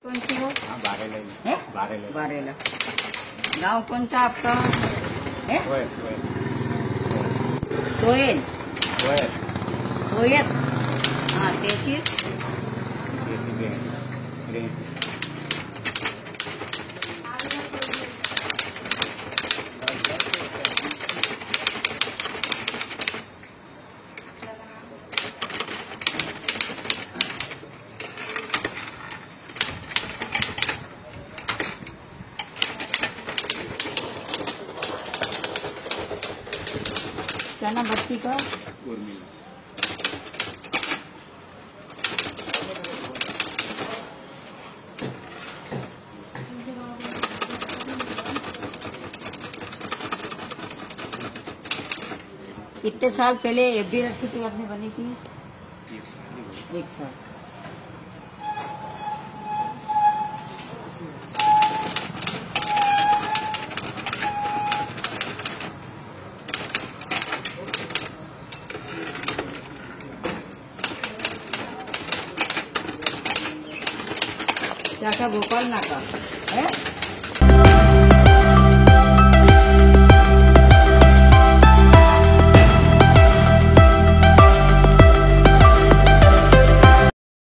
कौन सी हो? बारेला। बारेला। गांव कौन सा आपका है? सोयल। सोयत। हाँ, तहसील क्या नाम बच्ची का? उर्मिला। कितने साल पहले एफडी रखी थी आपने बनी की? 1 साल। क्या भोपाल नाका है?